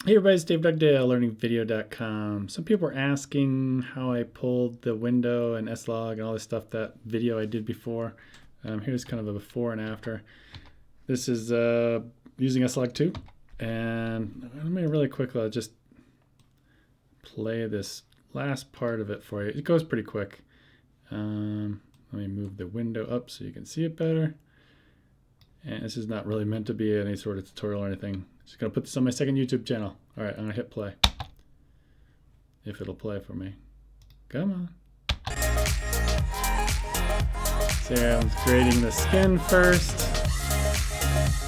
Hey everybody, it's Dave Dugdale, learningvideo.com. Some people were asking how I pulled the window and S-Log and all this stuff, that video I did before. Here's kind of a before and after. This is using S-Log 2. And let me really quickly, I'll just play this last part of it for you. It goes pretty quick. Let me move the window up so you can see it better. And this is not really meant to be any sort of tutorial or anything. Just gonna put this on my second YouTube channel. All right, I'm gonna hit play. If it'll play for me. Come on. So I'm grading the skin first.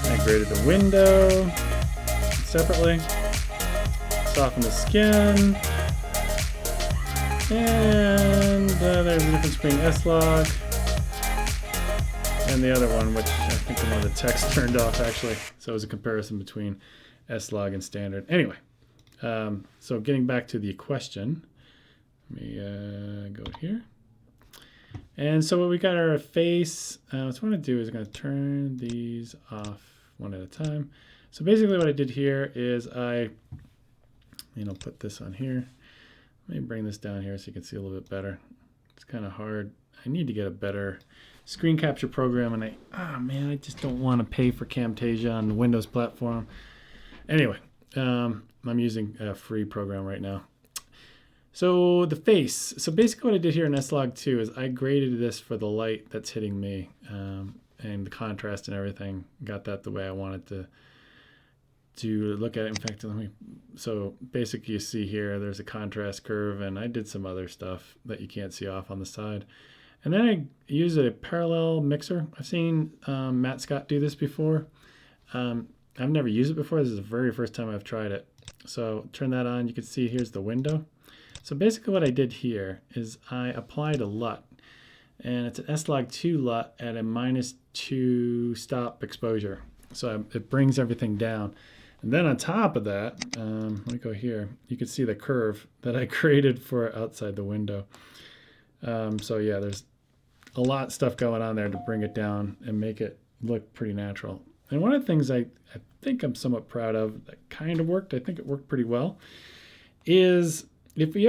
I graded the window separately. Soften the skin. And there's a difference between S-Log and the other one, which I think the one with the text turned off actually. So it was a comparison between S-Log and standard. Anyway, so getting back to the question, let me go here. And so what we got our face. What I'm going to do is I'm going to turn these off one at a time. So basically what I did here is I, put this on here. Let me bring this down here so you can see a little bit better. It's kind of hard. I need to get a better screen capture program, and I just don't want to pay for Camtasia on the Windows platform. Anyway, I'm using a free program right now. So the face. So basically what I did here in S-Log 2 is I graded this for the light that's hitting me, and the contrast and everything. Got that the way I wanted to look at it. In fact, so basically you see here, there's a contrast curve, and I did some other stuff that you can't see off on the side. And then I use a parallel mixer. I've seen Matt Scott do this before. I've never used it before. This is the very first time I've tried it. So turn that on. You can see here's the window. So basically what I did here is I applied a LUT. And it's an S-Log 2 LUT at a -2 stop exposure. So it brings everything down. And then on top of that, let me go here. You can see the curve that I created for outside the window. So yeah, there's a lot of stuff going on there to bring it down and make it look pretty natural. And one of the things I think I'm somewhat proud of that kind of worked, I think it worked pretty well, is if I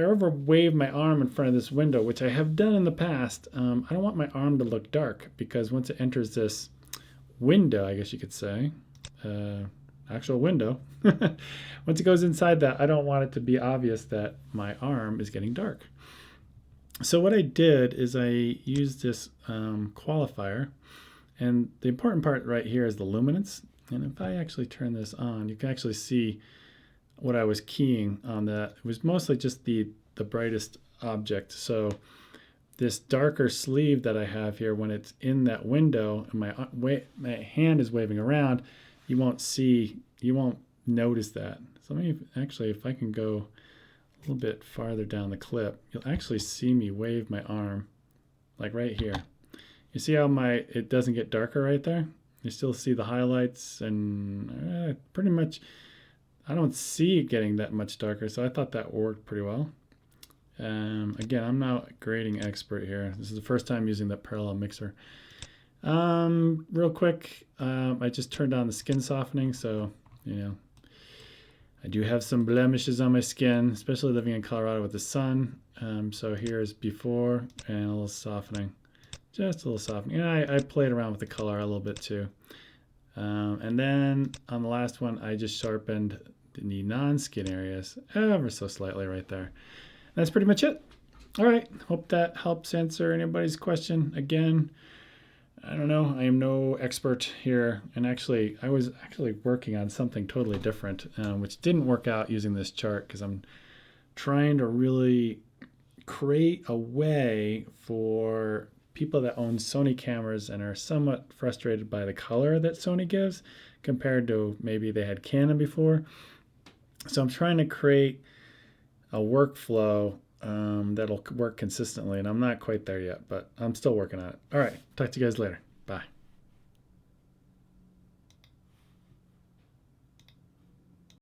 ever wave my arm in front of this window, which I have done in the past, I don't want my arm to look dark, because once it enters this window, I guess you could say, actual window, once it goes inside that, I don't want it to be obvious that my arm is getting dark. So what I did is I used this qualifier, and the important part right here is the luminance. And if I actually turn this on, you can actually see what I was keying on that. It was mostly just the brightest object. So this darker sleeve that I have here, when it's in that window and my hand is waving around, you won't notice that. So let me actually, if I can go a little bit farther down the clip, you'll actually see me wave my arm, like right here. You see how it doesn't get darker right there? You still see the highlights, and pretty much I don't see it getting that much darker, so I thought that worked pretty well. Again, I'm not a grading expert here. This is the first time using that parallel mixer. Real quick, I just turned on the skin softening, so I do have some blemishes on my skin, especially living in Colorado with the sun. So here's before and a little softening, just a little softening. And I played around with the color a little bit too. And then on the last one, I just sharpened the non-skin areas ever so slightly right there. That's pretty much it. All right, hope that helps answer anybody's question. Again, I don't know. I am no expert here. And actually, I was working on something totally different, which didn't work out using this chart, because I'm trying to really create a way for people that own Sony cameras and are somewhat frustrated by the color that Sony gives compared to maybe they had Canon before. So I'm trying to create a workflow that'll work consistently, and I'm not quite there yet, but I'm still working on it. All right, talk to you guys later. Bye.